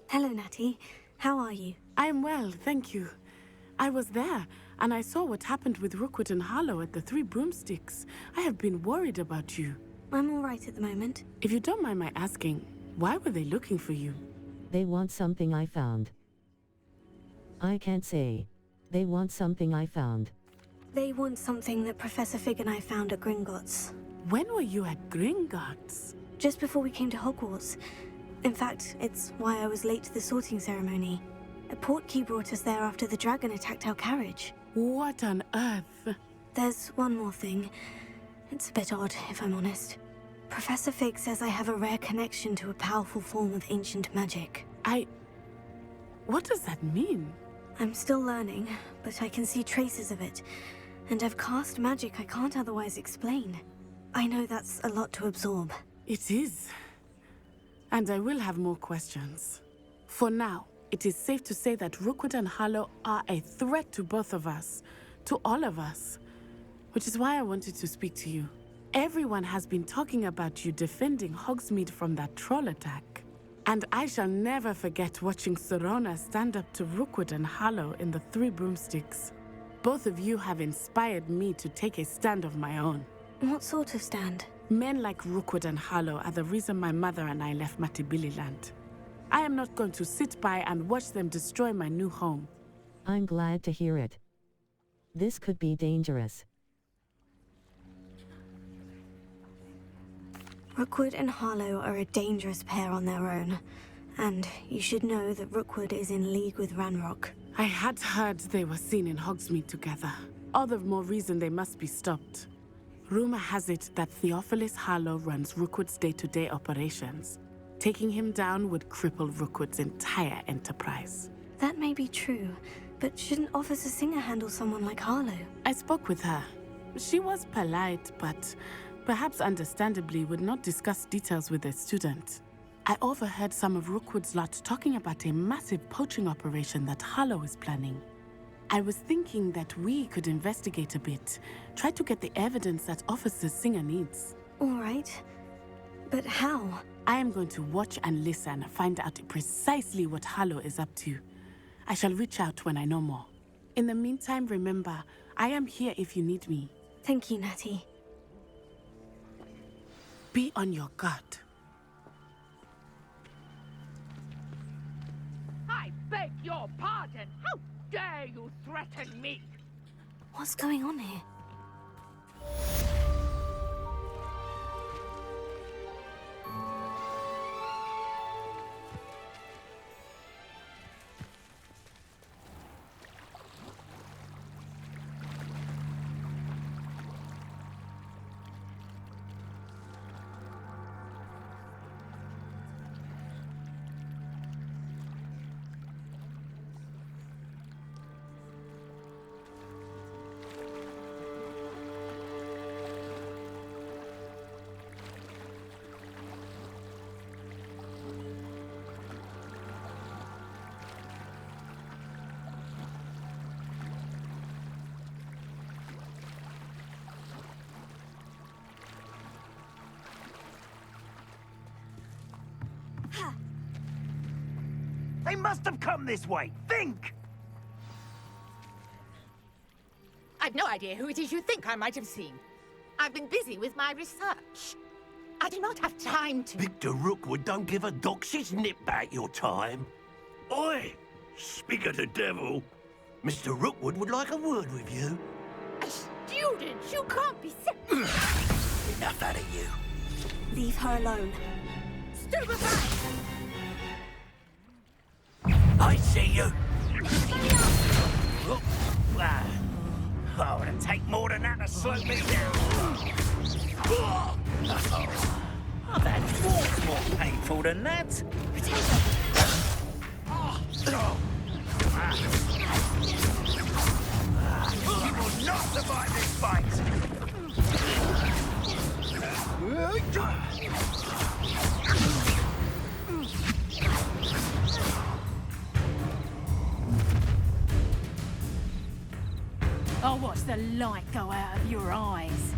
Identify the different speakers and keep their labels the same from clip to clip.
Speaker 1: Hello, Natty. How are you?
Speaker 2: I'm well, thank you. I was there, and I saw what happened with Rookwood and Harlow at the Three Broomsticks. I have been worried about you.
Speaker 1: I'm all right at the moment.
Speaker 2: If you don't mind my asking, why were they looking for you?
Speaker 3: They want something I found. I can't say. They want something I found.
Speaker 1: They want something that Professor Fig and I found at Gringotts.
Speaker 2: When were you at Gringotts?
Speaker 1: Just before we came to Hogwarts. In fact, it's why I was late to the sorting ceremony. A portkey brought us there after the dragon attacked our carriage.
Speaker 2: What on earth?
Speaker 1: There's one more thing. It's a bit odd, if I'm honest. Professor Fig says I have a rare connection to a powerful form of ancient magic.
Speaker 2: What does that mean?
Speaker 1: I'm still learning, but I can see traces of it. And I've cast magic I can't otherwise explain. I know that's a lot to absorb.
Speaker 2: It is. And I will have more questions. For now, it is safe to say that Rookwood and Harlow are a threat to both of us. To all of us. Which is why I wanted to speak to you. Everyone has been talking about you defending Hogsmeade from that troll attack. And I shall never forget watching Serona stand up to Rookwood and Harlow in the Three Broomsticks. Both of you have inspired me to take a stand of my own.
Speaker 1: What sort of stand?
Speaker 2: Men like Rookwood and Harlow are the reason my mother and I left Matibililand. I am not going to sit by and watch them destroy my new home.
Speaker 3: I'm glad to hear it. This could be dangerous.
Speaker 1: Rookwood and Harlow are a dangerous pair on their own. And you should know that Rookwood is in league with Ranrock.
Speaker 2: I had heard they were seen in Hogsmeade together. All the more reason they must be stopped. Rumor has it that Theophilus Harlow runs Rookwood's day-to-day operations. Taking him down would cripple Rookwood's entire enterprise.
Speaker 1: That may be true, but shouldn't Officer Singer handle someone like Harlow?
Speaker 2: I spoke with her. She was polite, but perhaps understandably would not discuss details with a student. I overheard some of Rookwood's lot talking about a massive poaching operation that Harlow is planning. I was thinking that we could investigate a bit, try to get the evidence that Officer Singer needs.
Speaker 1: All right. But how?
Speaker 2: I am going to watch and listen, find out precisely what Harlow is up to. I shall reach out when I know more. In the meantime, remember, I am here if you need me.
Speaker 1: Thank you, Natty.
Speaker 2: Be on your guard.
Speaker 4: I beg your pardon. How dare you threaten me?
Speaker 1: What's going on here?
Speaker 5: They must have come this way. Think!
Speaker 4: I've no idea who it is you think I might have seen. I've been busy with my research. I do not have time to...
Speaker 5: Victor Rookwood don't give a doxy's nip back your time. Oi! Speak of the devil. Mr. Rookwood would like a word with you.
Speaker 4: A student? You can't be...
Speaker 5: Enough out of you.
Speaker 1: Leave her alone.
Speaker 4: Stupefy!
Speaker 5: I see you. Oh, it'll take more than that to slow me down. I've had wars more painful than that. You will not survive this fight.
Speaker 4: I'll watch the light go out of your eyes.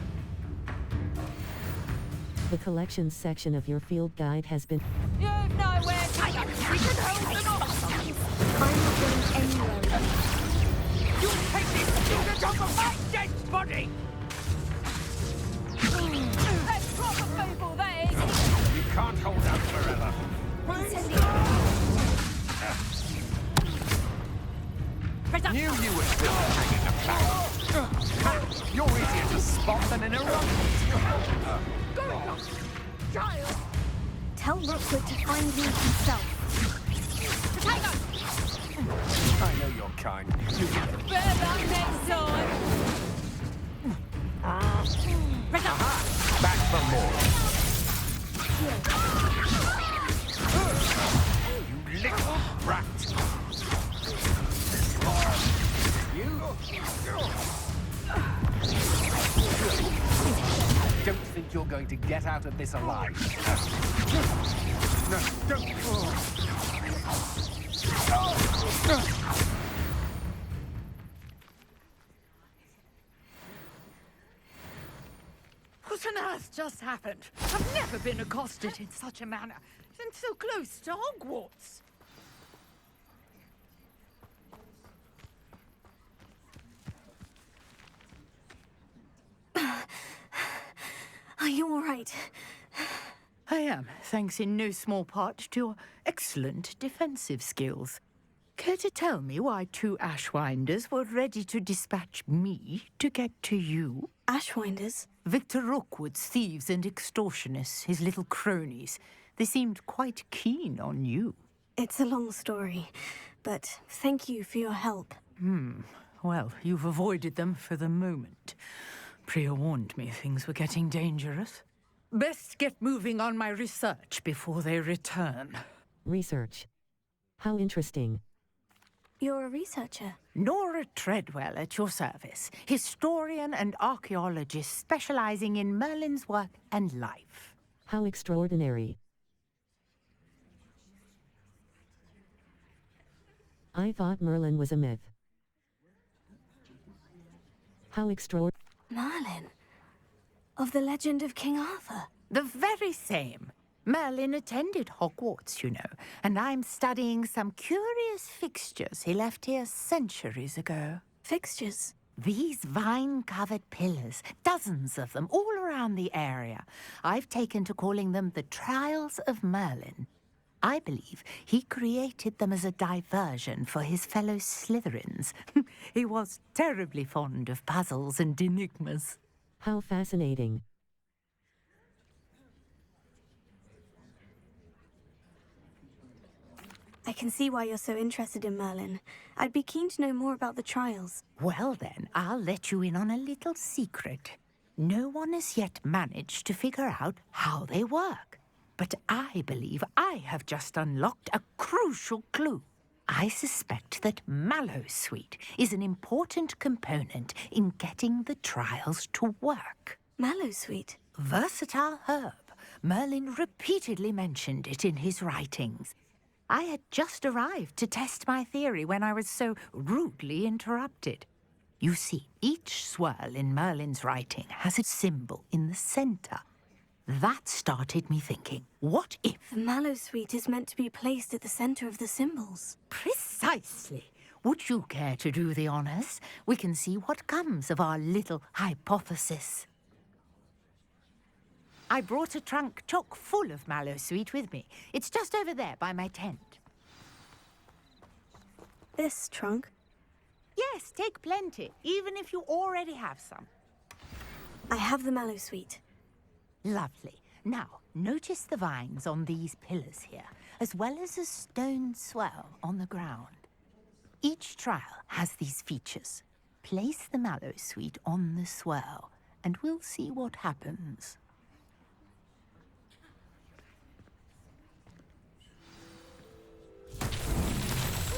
Speaker 3: The collections section of your field guide has been...
Speaker 4: You've nowhere to go. We can hold them off.
Speaker 1: I'm not going anywhere.
Speaker 5: You take this student off of my dead body!
Speaker 4: Let's drop a fable, that is.
Speaker 5: You can't hold out forever. Knew you would still hanging about. You're easier to spot than an eruption.
Speaker 4: Go on, child.
Speaker 1: Tell Rookwood to find me himself.
Speaker 4: Potato.
Speaker 5: I know you're kind. You get it.
Speaker 4: Bear that next time.
Speaker 5: Back for more. You little brat. Don't think you're going to get out of this alive. No, don't.
Speaker 4: What on earth just happened? I've never been accosted in such a manner, and so close to Hogwarts.
Speaker 1: Are you all right?
Speaker 4: I am, thanks in no small part to your excellent defensive skills. Care to tell me why two Ashwinders were ready to dispatch me to get to you?
Speaker 1: Ashwinders?
Speaker 4: Victor Rookwood's thieves and extortionists, his little cronies. They seemed quite keen on you.
Speaker 1: It's a long story, but thank you for your help.
Speaker 4: Well, you've avoided them for the moment. Priya warned me things were getting dangerous. Best get moving on my research before they return.
Speaker 3: Research. How interesting.
Speaker 1: You're a researcher.
Speaker 4: Nora Treadwell at your service, historian and archaeologist specializing in Merlin's work and life.
Speaker 3: How extraordinary. I thought Merlin was a myth. How extraordinary.
Speaker 1: Merlin? Of the legend of King Arthur?
Speaker 4: The very same. Merlin attended Hogwarts, you know, and I'm studying some curious fixtures he left here centuries ago.
Speaker 1: Fixtures?
Speaker 4: These vine-covered pillars, dozens of them, all around the area. I've taken to calling them the Trials of Merlin. I believe he created them as a diversion for his fellow Slytherins. He was terribly fond of puzzles and enigmas.
Speaker 3: How fascinating.
Speaker 1: I can see why you're so interested in Merlin. I'd be keen to know more about the trials.
Speaker 4: Well then, I'll let you in on a little secret. No one has yet managed to figure out how they work. But I believe I have just unlocked a crucial clue. I suspect that Mallowsweet is an important component in getting the trials to work.
Speaker 1: Mallowsweet?
Speaker 4: Versatile herb. Merlin repeatedly mentioned it in his writings. I had just arrived to test my theory when I was so rudely interrupted. You see, each swirl in Merlin's writing has a symbol in the center. That started me thinking, what if...
Speaker 1: The Mallowsweet is meant to be placed at the center of the symbols.
Speaker 4: Precisely. Would you care to do the honors? We can see what comes of our little hypothesis. I brought a trunk chock full of Mallowsweet with me. It's just over there by my tent.
Speaker 1: This trunk?
Speaker 4: Yes, take plenty, even if you already have some.
Speaker 1: I have the Mallowsweet.
Speaker 4: Lovely. Now, notice the vines on these pillars here, as well as a stone swell on the ground. Each trial has these features. Place the Mallowsweet on the swell, and we'll see what happens.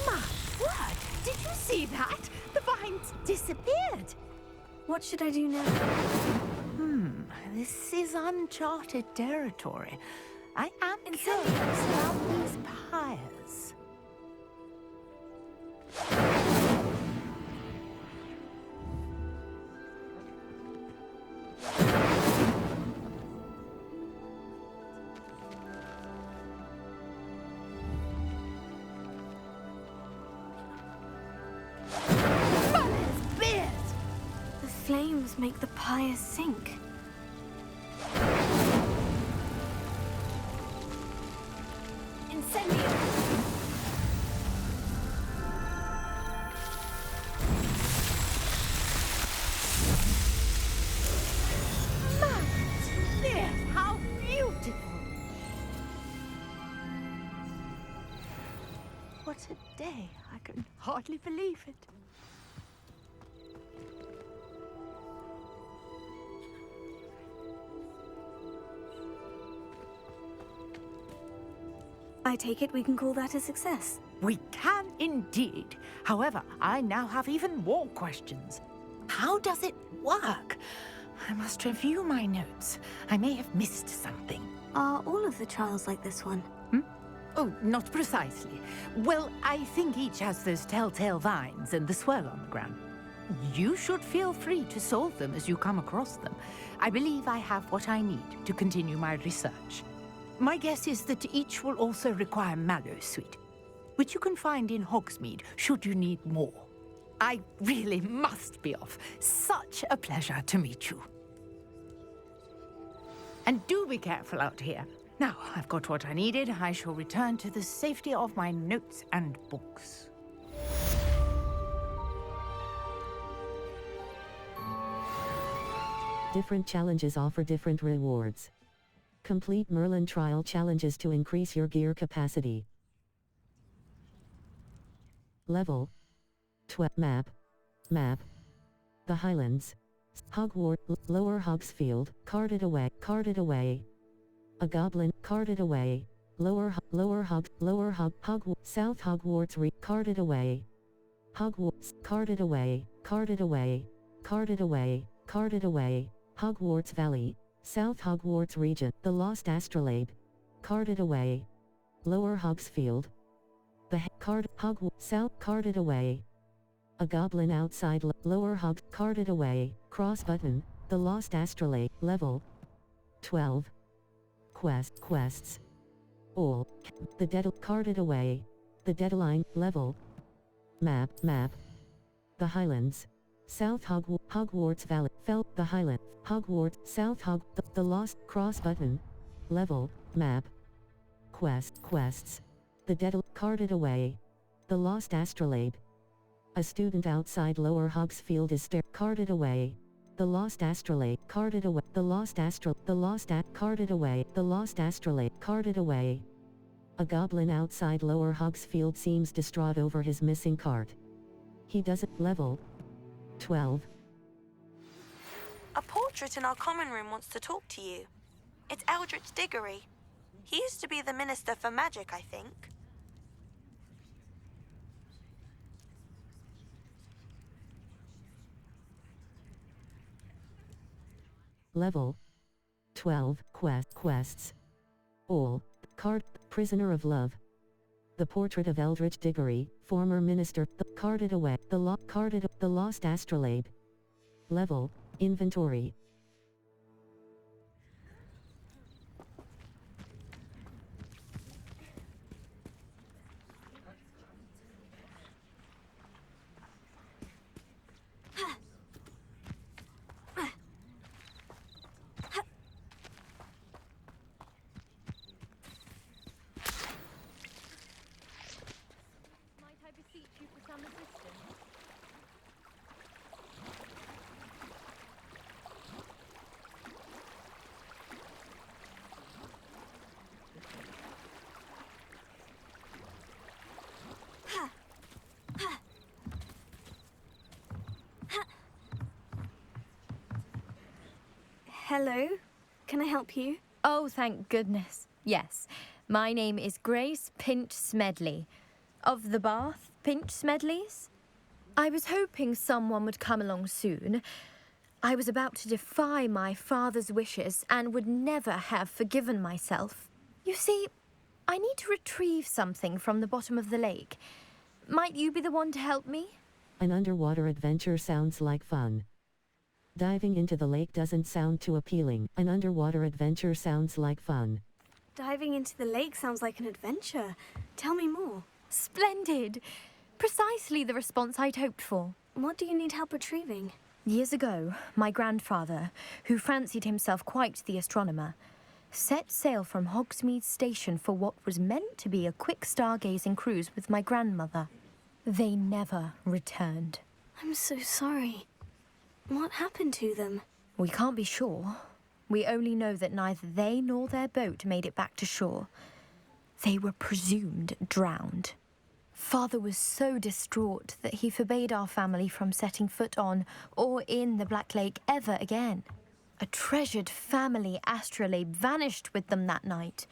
Speaker 4: My word! Did you see that? The vines disappeared.
Speaker 1: What should I do now?
Speaker 4: This is uncharted territory. I am curious about these pyres.
Speaker 1: fumes make the pyre sink. Incendio!
Speaker 4: Magnificent! How beautiful! What a day. I can hardly believe it.
Speaker 1: I take it we can call that a success.
Speaker 4: We can indeed. However, I now have even more questions. How does it work? I must review my notes. I may have missed something.
Speaker 1: Are all of the trials like this one?
Speaker 4: Oh, not precisely. Well, I think each has those telltale vines and the swirl on the ground. You should feel free to solve them as you come across them. I believe I have what I need to continue my research. My guess is that each will also require mallowsweet, which you can find in Hogsmeade should you need more. I really must be off. Such a pleasure to meet you. And do be careful out here. Now, I've got what I needed. I shall return to the safety of my notes and books.
Speaker 3: Different challenges offer different rewards. Complete Merlin trial challenges to increase your gear capacity. Level 12. Map. The Highlands. Hogwarts. Lower Hogsfield. Carted away. A goblin. Carted away. Hogwarts. South Hogwarts. Carted away. Hogwarts. Carted away. Hogwarts Valley. South Hogwarts region. The Lost Astrolabe. Carted away. Lower Hogsfield. Hogwarts. South. Carted away. A goblin outside. Lower Hog. Carted away. Cross button. The Lost Astrolabe. Level 12. Quests. All. The Dead. Carted away. The Deadline. Level. Map. The Highlands. South Hogwarts Valley. The Highland. Hogwarts. South The Lost. Cross button. Level. Map. Quests. The Dead. Carted away. The Lost Astrolabe. A student outside Lower Hogsfield is carted away. The Lost Astrolabe. Carted away. Carted away. The Lost Astrolabe. Carted away. A goblin outside Lower Hogsfield seems distraught over his missing cart. He doesn't. Level 12.
Speaker 6: A portrait in our common room wants to talk to you. It's Eldritch Diggory. He used to be the Minister for Magic, I think.
Speaker 3: Level 12. Quests. All. Card. Prisoner of Love. The portrait of Eldritch Diggory, former minister. Carted away. The Lost Astrolabe. Level. Inventory.
Speaker 7: Might I beseech you for some assistance?
Speaker 1: Hello? Can I help you?
Speaker 7: Oh, thank goodness. Yes. My name is Grace Pinch Smedley. Of the Bath Pinch Smedleys? I was hoping someone would come along soon. I was about to defy my father's wishes and would never have forgiven myself. You see, I need to retrieve something from the bottom of the lake. Might you be the one to help me?
Speaker 3: An underwater adventure sounds like fun. Diving into the lake doesn't sound too appealing. An underwater adventure sounds like fun.
Speaker 1: Diving into the lake sounds like an adventure. Tell me more.
Speaker 7: Splendid! Precisely the response I'd hoped for.
Speaker 1: What do you need help retrieving?
Speaker 7: Years ago, my grandfather, who fancied himself quite the astronomer, set sail from Hogsmeade Station for what was meant to be a quick stargazing cruise with my grandmother. They never returned.
Speaker 1: I'm so sorry. What happened to them?
Speaker 7: We can't be sure. We only know that neither they nor their boat made it back to shore. They were presumed drowned. Father was so distraught that he forbade our family from setting foot on or in the Black Lake ever again. A treasured family astrolabe vanished with them that night.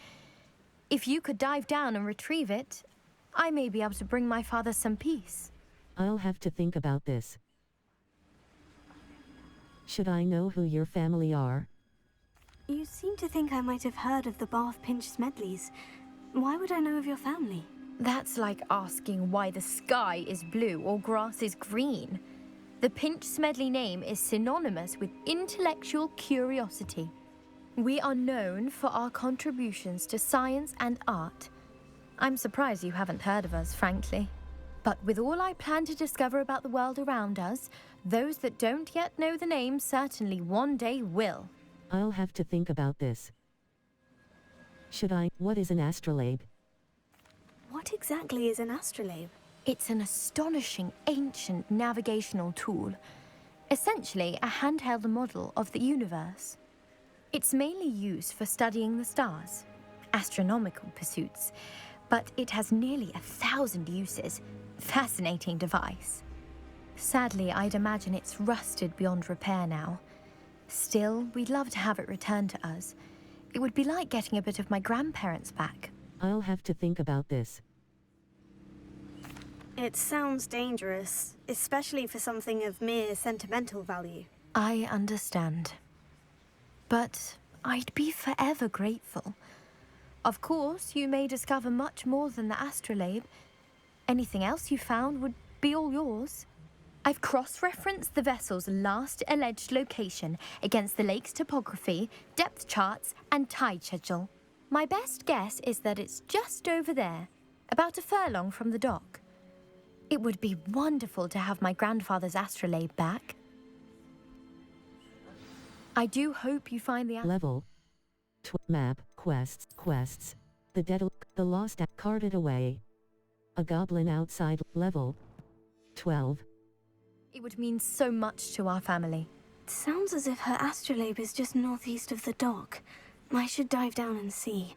Speaker 7: If you could dive down and retrieve it, I may be able to bring my father some peace.
Speaker 3: I'll have to think about this. Should I know who your family are?
Speaker 1: You seem to think I might have heard of the Bath Pinch Smedleys. Why would I know of your family?
Speaker 7: That's like asking why the sky is blue or grass is green. The Pinch Smedley name is synonymous with intellectual curiosity. We are known for our contributions to science and art. I'm surprised you haven't heard of us, frankly. But with all I plan to discover about the world around us, those that don't yet know the name certainly one day will.
Speaker 3: I'll have to think about this. What is an astrolabe?
Speaker 1: What exactly is an astrolabe?
Speaker 7: It's an astonishing ancient navigational tool, essentially a handheld model of the universe. It's mainly used for studying the stars, astronomical pursuits, but it has nearly 1,000 uses. Fascinating device. Sadly, I'd imagine it's rusted beyond repair now. Still, we'd love to have it returned to us. It would be like getting a bit of my grandparents back.
Speaker 3: I'll have to think about this.
Speaker 1: It sounds dangerous, especially for something of mere sentimental value.
Speaker 7: I understand. But I'd be forever grateful. Of course, you may discover much more than the astrolabe. Anything else you found would be all yours. I've cross-referenced the vessel's last alleged location against the lake's topography, depth charts, and tide schedule. My best guess is that it's just over there, about a furlong from the dock. It would be wonderful to have my grandfather's astrolabe back. I do hope you find the
Speaker 3: Level. Map. Quests. The lost carted away. A goblin outside. Level. 12.
Speaker 7: It would mean so much to our family.
Speaker 1: It sounds as if her astrolabe is just northeast of the dock. I should dive down and see.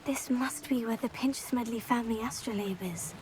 Speaker 1: This must be where the Pinch Smedley family astrolabe is.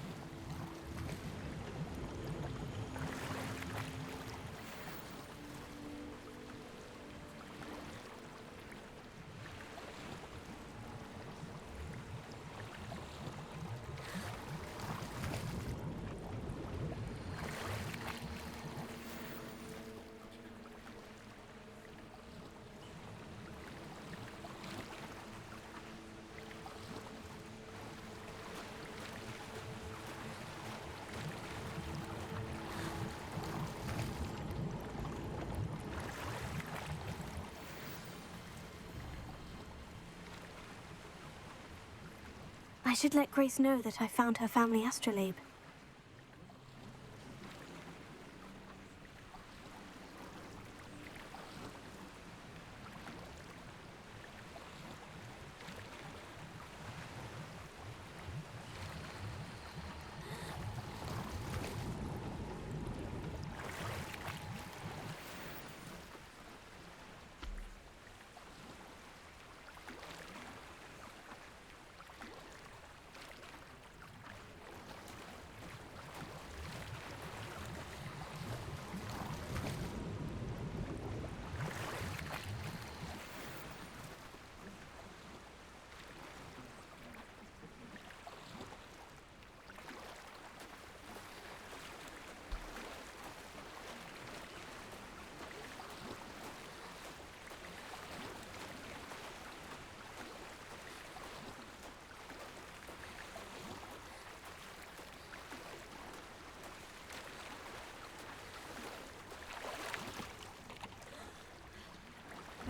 Speaker 1: I should let Grace know that I found her family astrolabe.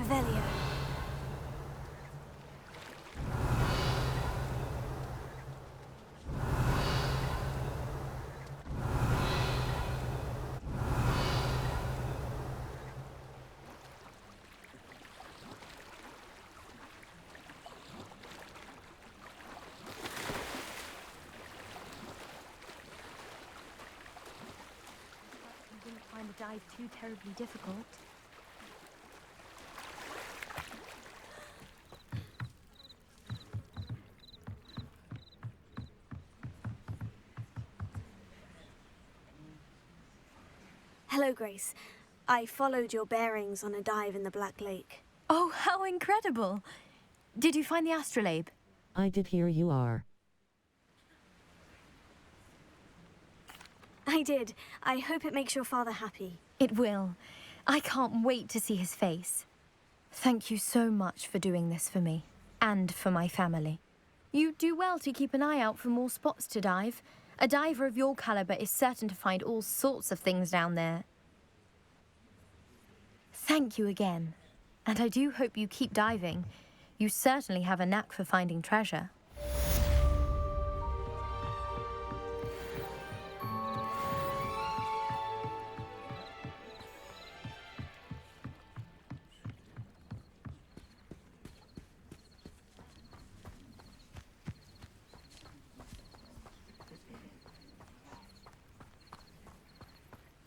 Speaker 1: Revelio.
Speaker 7: I didn't find the dive too terribly difficult.
Speaker 1: Hello, Grace. I followed your bearings on a dive in the Black Lake.
Speaker 7: Oh, how incredible! Did you find the astrolabe?
Speaker 3: I did hear you are.
Speaker 1: I did. I hope it makes your father happy.
Speaker 7: It will. I can't wait to see his face. Thank you so much for doing this for me, and for my family. You do well to keep an eye out for more spots to dive. A diver of your caliber is certain to find all sorts of things down there. Thank you again. And I do hope you keep diving. You certainly have a knack for finding treasure.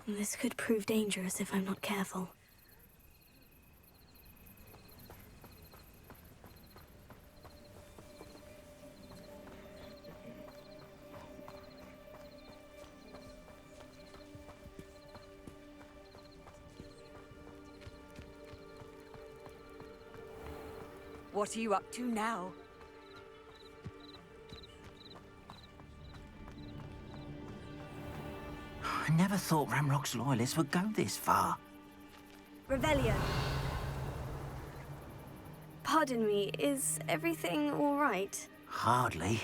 Speaker 1: This could prove dangerous if I'm not careful.
Speaker 8: What are you up to now?
Speaker 9: I never thought Ramrock's loyalists would go this far.
Speaker 1: Revelio. Pardon me, is everything all right?
Speaker 9: Hardly.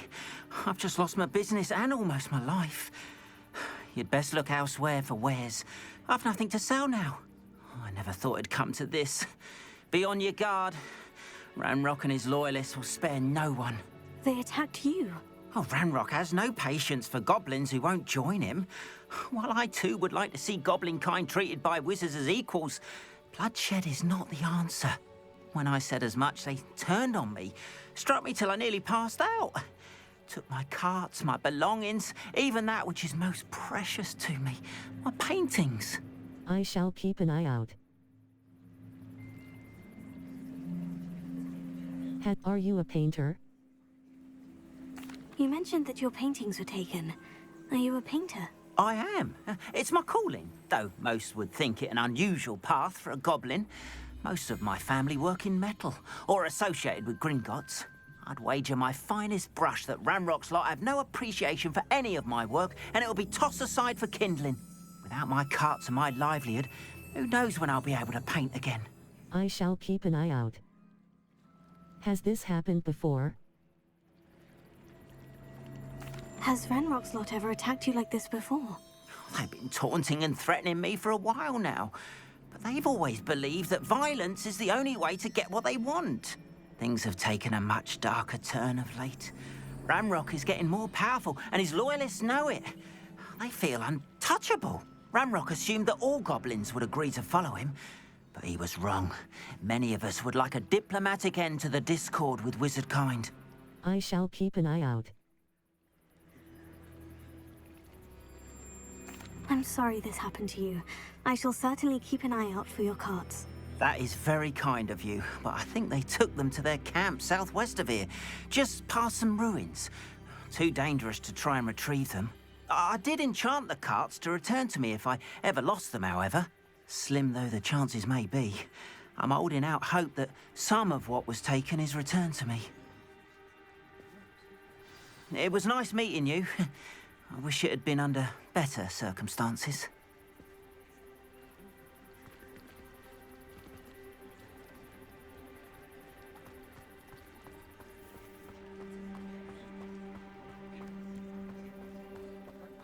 Speaker 9: I've just lost my business and almost my life. You'd best look elsewhere for wares. I've nothing to sell now. I never thought it'd come to this. Be on your guard. Ramrock and his loyalists will spare no one.
Speaker 1: They attacked you.
Speaker 9: Oh, Ramrock has no patience for goblins who won't join him. While I too would like to see goblin kind treated by wizards as equals, bloodshed is not the answer. When I said as much, they turned on me, struck me till I nearly passed out. Took my carts, my belongings, even that which is most precious to me, my paintings.
Speaker 3: I shall keep an eye out. Are you a painter?
Speaker 1: You mentioned that your paintings were taken. Are you a painter?
Speaker 9: I am. It's my calling, though most would think it an unusual path for a goblin. Most of my family work in metal, or associated with Gringotts. I'd wager my finest brush that Ramrock's lot have no appreciation for any of my work, and it'll be tossed aside for kindling. Without my carts and my livelihood, who knows when I'll be able to paint again?
Speaker 3: I shall keep an eye out. Has this happened before?
Speaker 1: Has Ranrock's lot ever attacked you like this before?
Speaker 9: They've been taunting and threatening me for a while now. But they've always believed that violence is the only way to get what they want. Things have taken a much darker turn of late. Ramrock is getting more powerful, and his loyalists know it. They feel untouchable. Ramrock assumed that all goblins would agree to follow him, but he was wrong. Many of us would like a diplomatic end to the discord with wizard kind.
Speaker 3: I shall keep an eye out.
Speaker 1: I'm sorry this happened to you. I shall certainly keep an eye out for your carts.
Speaker 9: That is very kind of you, but I think they took them to their camp southwest of here, just past some ruins. Too dangerous to try and retrieve them. I did enchant the carts to return to me if I ever lost them, however. Slim though the chances may be, I'm holding out hope that some of what was taken is returned to me. It was nice meeting you. I wish it had been under better circumstances.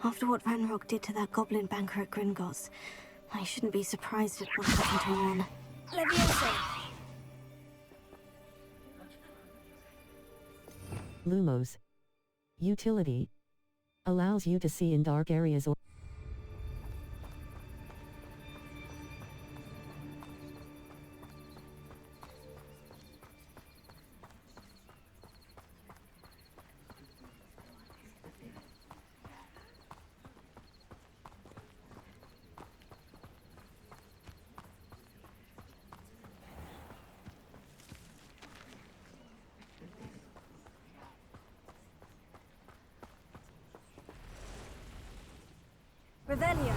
Speaker 1: After what Ranrock did to that goblin banker at Gringotts, I shouldn't be surprised at what happened to Ron.
Speaker 7: Leviosa!
Speaker 3: Lumos. Utility. Allows you to see in dark areas or
Speaker 1: Revelio.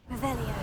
Speaker 1: Revelio.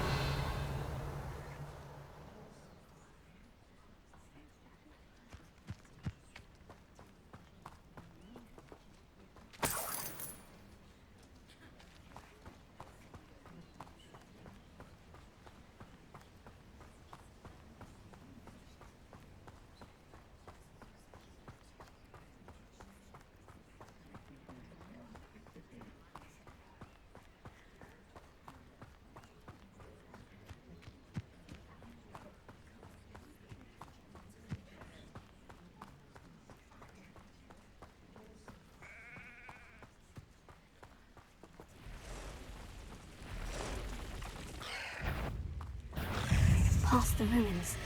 Speaker 1: Past the ruins.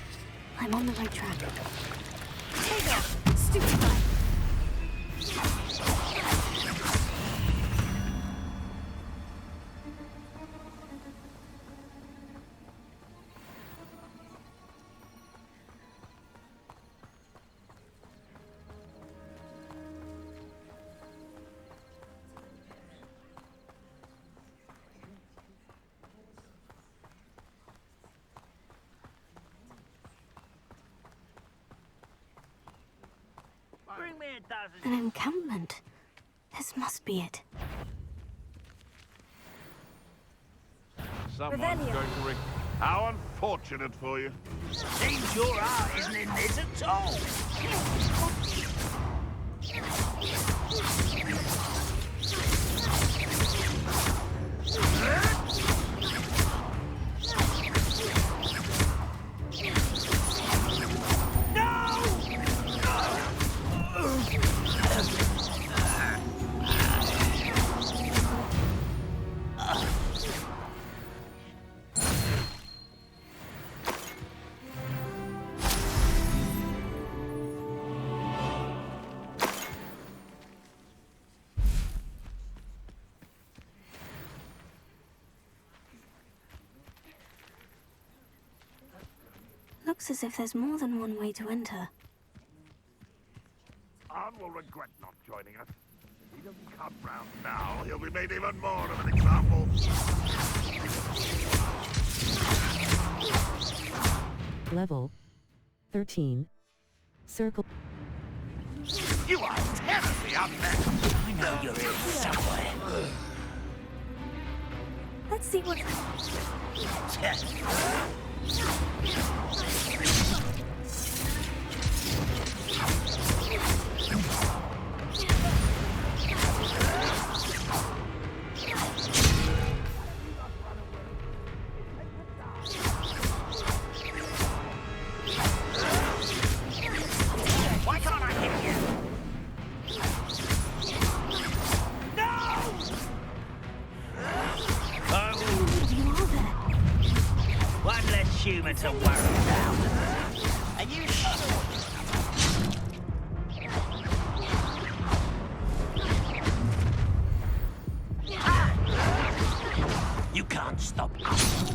Speaker 1: I'm on the right track. Take off! Stupefy!
Speaker 5: Bring me a dozen.
Speaker 1: An encampment. This must be it.
Speaker 10: Someone's
Speaker 1: Revelio.
Speaker 10: going to How unfortunate for you.
Speaker 5: Seems your heart isn't in this at all.
Speaker 1: Looks as if there's more than one way to enter.
Speaker 10: Arn will regret not joining us. If he doesn't come round now, he'll be made even more of an example.
Speaker 3: level 13. Circle.
Speaker 10: You are terribly unmet.
Speaker 5: I know you're here somewhere.
Speaker 1: Let's see what...
Speaker 5: Why can't I hit you? No!
Speaker 1: You are there.
Speaker 5: One less human to worry about. Are you sure? You can't stop us.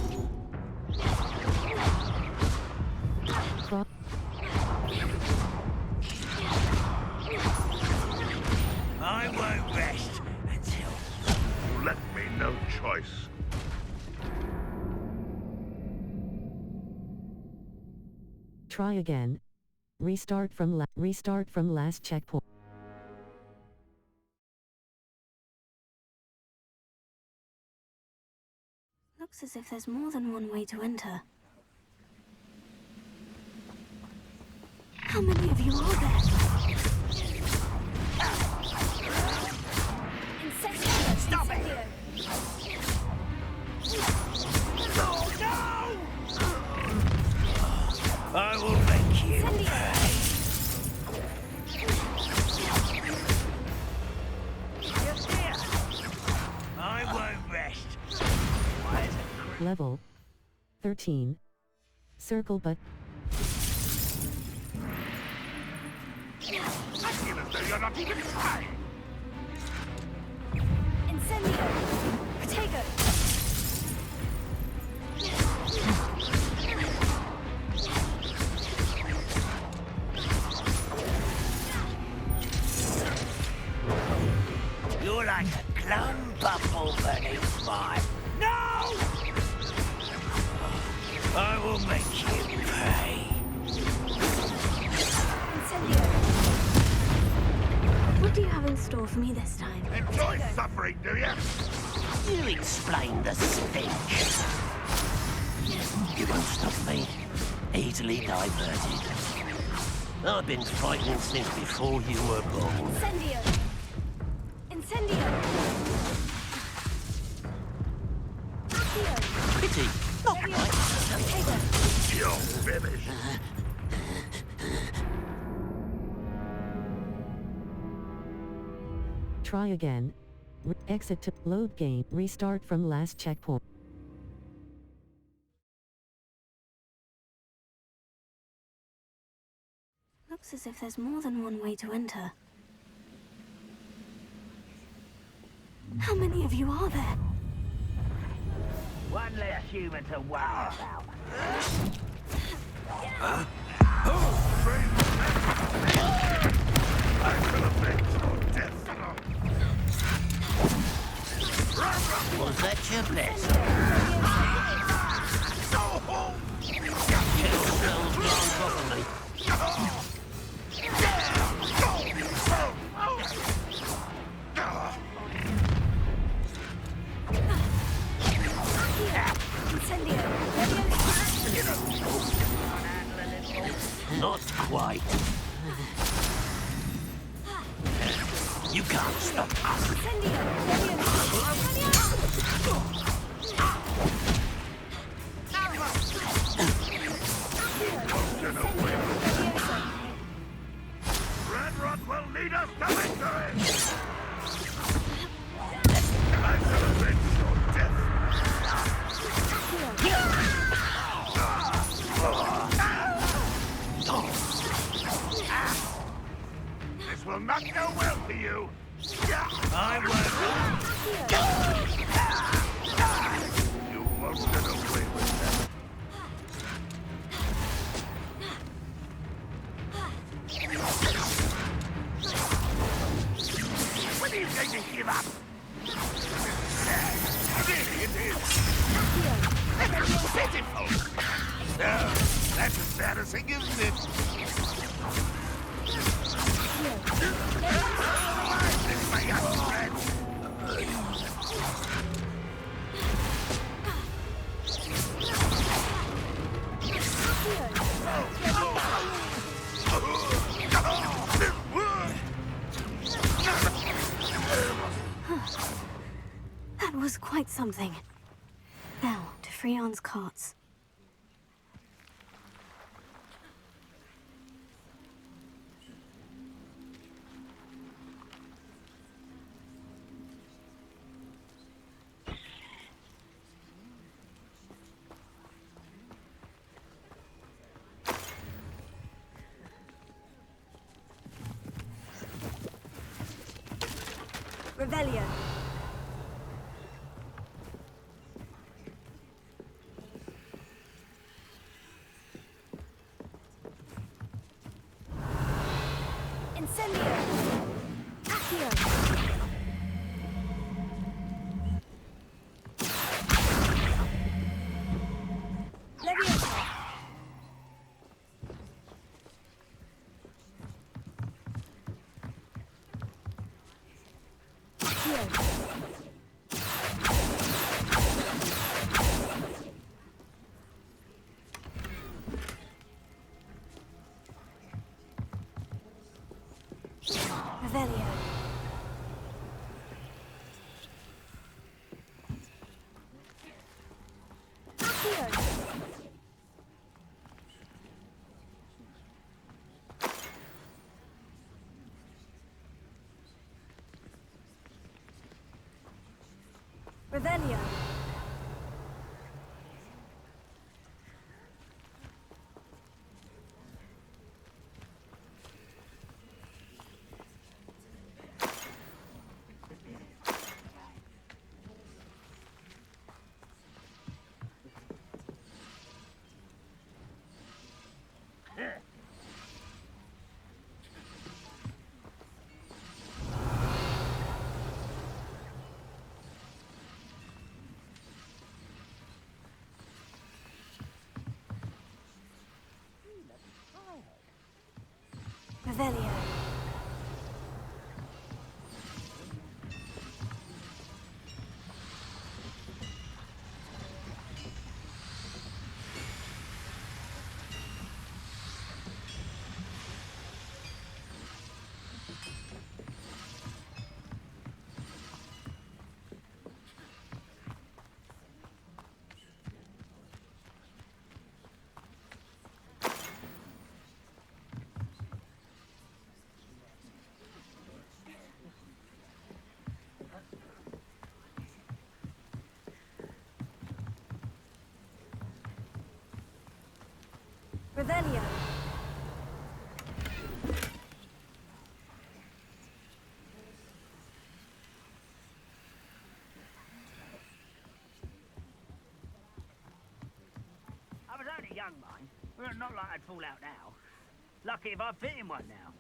Speaker 3: Cro-
Speaker 5: I won't rest until...
Speaker 10: You left me no choice.
Speaker 3: Try again. Restart from last checkpoint.
Speaker 1: Looks as if there's more than one way to enter. How many of you are there?
Speaker 5: Incendio! Stop it! Oh, no! I will make you pay. You're here. I won't rest. Why is it
Speaker 3: Level 13. Circle but
Speaker 10: I feel as though you're not even trying.
Speaker 1: Incendio! Protego!
Speaker 5: You're like a glum bubble beneath mine. No! I will make you pay.
Speaker 1: Incendio! What do you have in store for me this time?
Speaker 10: Enjoy suffering, do you?
Speaker 5: You explain the stench. You won't stop me. Easily diverted. I've been fighting since before you were born.
Speaker 1: Incendio! Incendio! Accio!
Speaker 5: Pity. Not right.
Speaker 1: Protego!
Speaker 10: You're finished.
Speaker 3: try again. Exit to load game. Restart from last checkpoint.
Speaker 1: Looks as if there's more than one way to enter. How many of you are there?
Speaker 5: One less human to worry about. Was that your blessing? Kill cells gone properly. Not quite. You can't stop us.
Speaker 10: Red Rock will lead us to victory! I celebrate your death! This will not go well for you!
Speaker 5: I won't.
Speaker 10: You won't get away with that. When are you going to give up? Really, it is. It's pitiful. No, that's embarrassing, isn't it? This, my young friend.
Speaker 1: That was quite something. Now, to Freon's carts. Revelio. Incendio. Accio. Leviosa. Accio. Revelio. Revelio. Revelio.
Speaker 11: I was only young, mind. Well, not like I'd fall out now. Lucky if I fit in one now.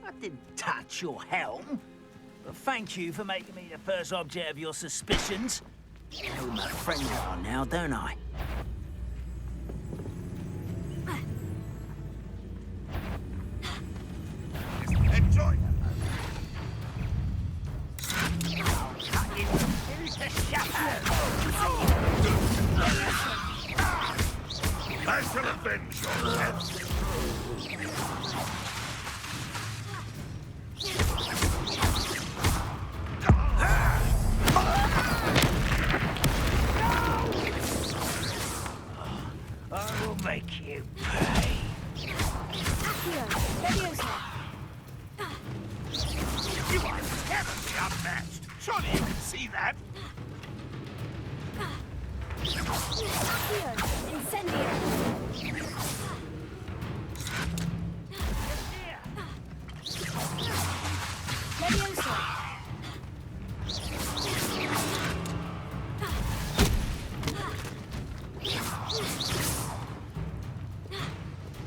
Speaker 11: I didn't touch your helm. But thank you for making me the first object of your suspicions. I know who my friends are now, don't I?
Speaker 10: Enjoy.
Speaker 11: I'll cut you to shatters.
Speaker 10: I shall avenge your death. You are terribly unmatched. Surely you can see that.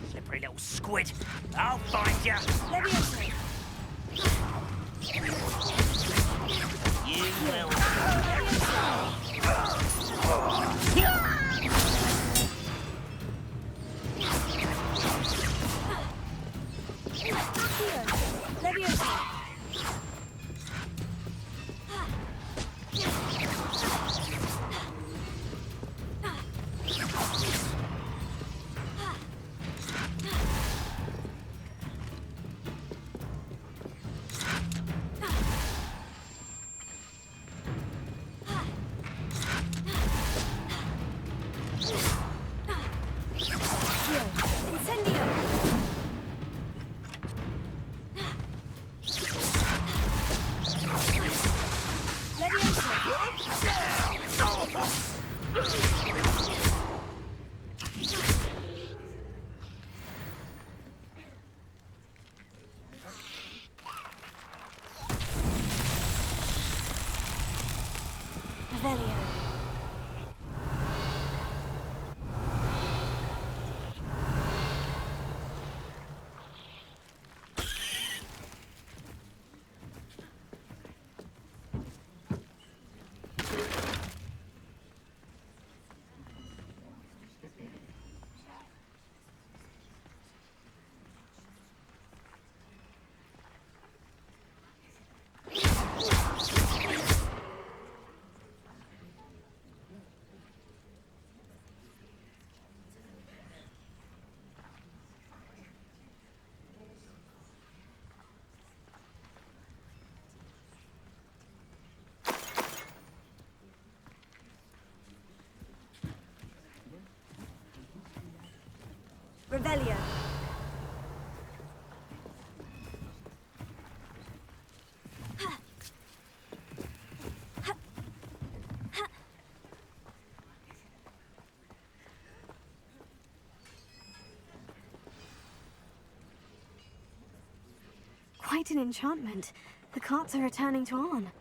Speaker 11: Slippery little squid. I'll find you. You will.
Speaker 1: Revelio. Quite an enchantment. The carts are returning to Arn.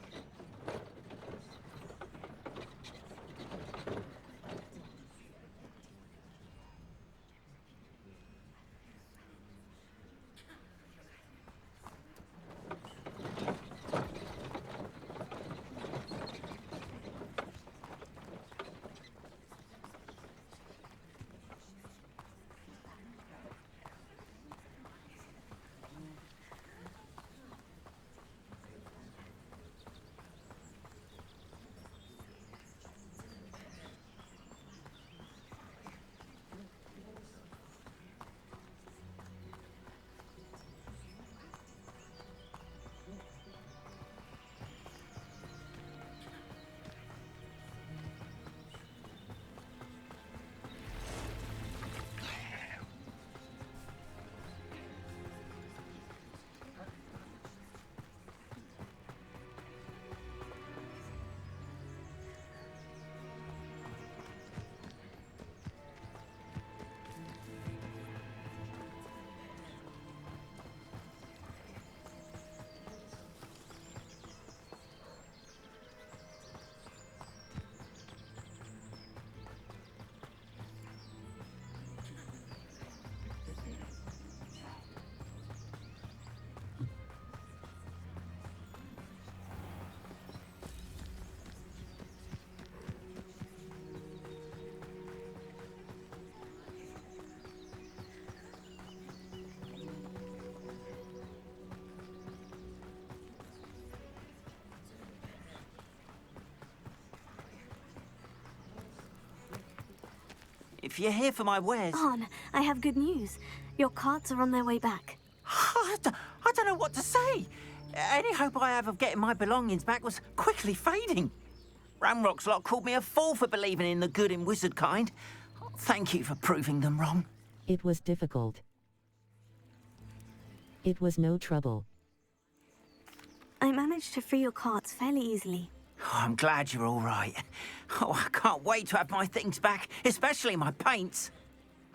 Speaker 9: If you're here for my wares...
Speaker 1: Arn, I have good news. Your carts are on their way back.
Speaker 9: I don't know what to say. Any hope I have of getting my belongings back was quickly fading. Ramrock's lot called me a fool for believing in the good in wizard kind. Thank you for proving them wrong.
Speaker 3: It was difficult. It was no trouble.
Speaker 1: I managed to free your carts fairly easily.
Speaker 9: Oh, I'm glad you're all right. Oh, I can't wait to have my things back, especially my paints.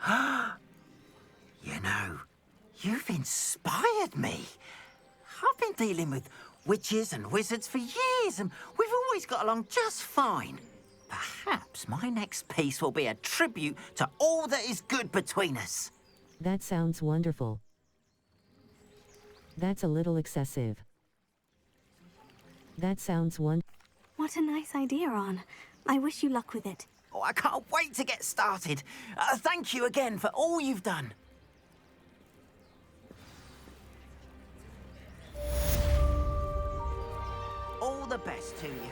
Speaker 9: You know, you've inspired me. I've been dealing with witches and wizards for years, and we've always got along just fine. Perhaps my next piece will be a tribute to all that is good between us.
Speaker 3: That sounds wonderful. That's a little excessive. That sounds
Speaker 1: What a nice idea, Arn. I wish you luck with it.
Speaker 9: Oh, I can't wait to get started. Thank you again for all you've done. All the best to you.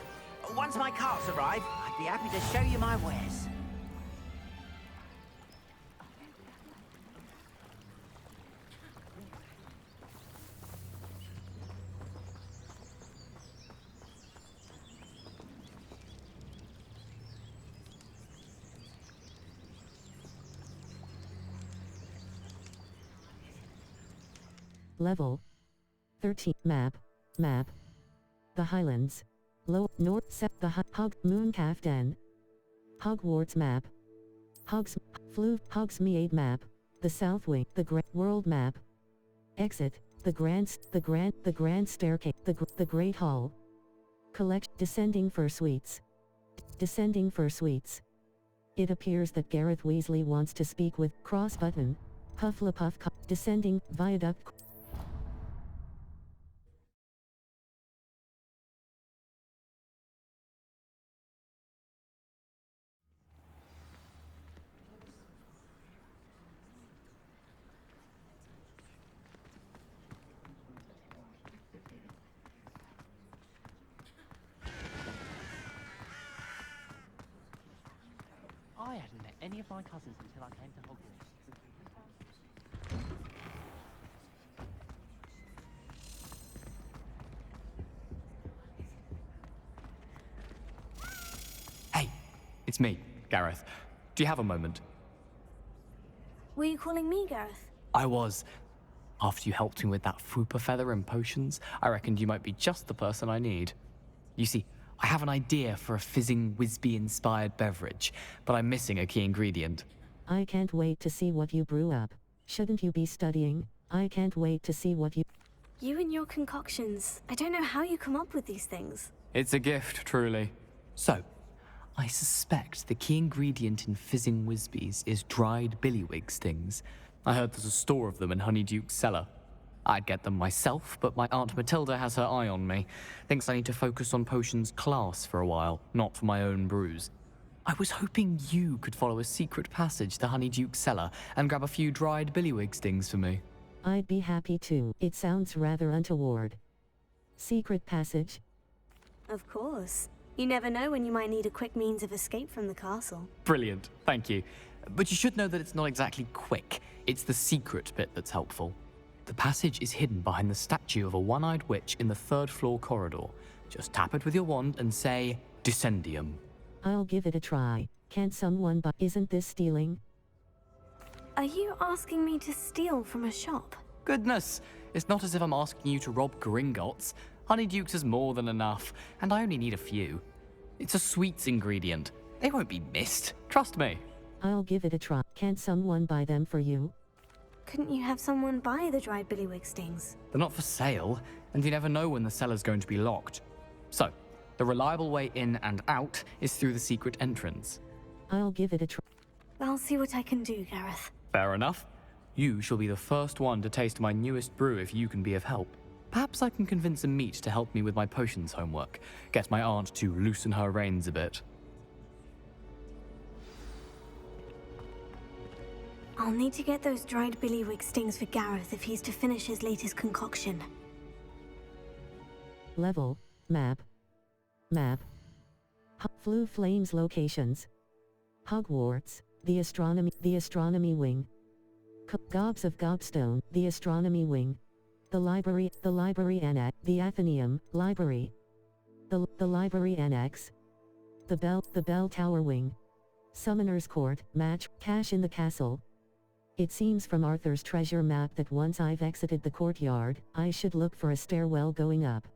Speaker 9: Once my carts arrive, I'd be happy to show you my wares.
Speaker 3: Level 13. Map. The Highlands. Low, North, South, the Moon Caftan. Hogwarts map. Hogsmeade map. The South Wing. The World map. Exit. The Grand Staircase. The Great Hall. Descending for suites. It appears that Gareth Weasley wants to speak with Cross Button. Pufflepuff. Descending viaduct.
Speaker 12: I hadn't met any of my cousins until I came to Hogwarts.
Speaker 13: Hey, it's me, Gareth. Do you have a moment?
Speaker 1: Were you calling me, Gareth?
Speaker 13: I was. After you helped me with that Fooper feather and potions, I reckoned you might be just the person I need. You see, I have an idea for a fizzing Whizbee-inspired beverage, but I'm missing a key ingredient.
Speaker 3: I can't wait to see what you brew up. Shouldn't you be studying? I can't wait to see what you...
Speaker 1: You and your concoctions. I don't know how you come up with these things.
Speaker 13: It's a gift, truly. So, I suspect the key ingredient in fizzing Whizbees is dried billywig stings. I heard there's a store of them in Honeyduke's cellar. I'd get them myself, but my Aunt Matilda has her eye on me. Thinks I need to focus on potions class for a while, not for my own brews. I was hoping you could follow a secret passage to Honeyduke's cellar and grab a few dried billywig stings for me.
Speaker 3: I'd be happy to. It sounds rather untoward. Secret passage?
Speaker 1: Of course. You never know when you might need a quick means of escape from the castle.
Speaker 13: Brilliant, thank you. But you should know that it's not exactly quick. It's the secret bit that's helpful. The passage is hidden behind the statue of a one-eyed witch in the third-floor corridor. Just tap it with your wand and say, Descendium.
Speaker 3: I'll give it a try. Can't someone buy... Isn't this stealing?
Speaker 1: Are you asking me to steal from a shop?
Speaker 13: Goodness, it's not as if I'm asking you to rob Gringotts. Honeyduke's is more than enough, and I only need a few. It's a sweets ingredient. They won't be missed, trust me.
Speaker 3: I'll give it a try. Can't someone buy them for you?
Speaker 1: Couldn't you have someone buy the dried billywig stings?
Speaker 13: They're not for sale, and you never know when the cellar's going to be locked. So, the reliable way in and out is through the secret entrance.
Speaker 3: I'll give it a try.
Speaker 1: I'll see what I can do, Gareth.
Speaker 13: Fair enough. You shall be the first one to taste my newest brew if you can be of help. Perhaps I can convince a meat to help me with my potions homework. Get my aunt to loosen her reins a bit.
Speaker 1: I'll need to get those dried billywig stings for Gareth if he's to finish his latest concoction.
Speaker 3: Level. Map. Flue Flames locations. Hogwarts. The astronomy wing. Gobs of Gobstone. The astronomy wing. The library annex. The Athenaeum library. The library annex. The bell tower wing. Summoner's court. Match. Cash in the castle. It seems from Arthur's treasure map that once I've exited the courtyard, I should look for a stairwell going up.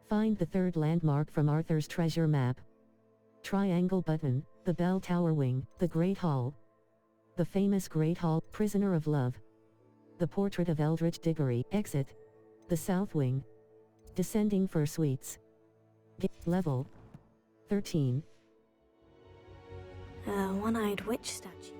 Speaker 3: Find the third landmark from Arthur's treasure map. Triangle button, the bell tower wing, the Great Hall. The famous Great Hall, prisoner of love. The portrait of Eldritch Diggory, exit. The south wing. Descending for suites. Level 13.
Speaker 1: A one-eyed witch statue.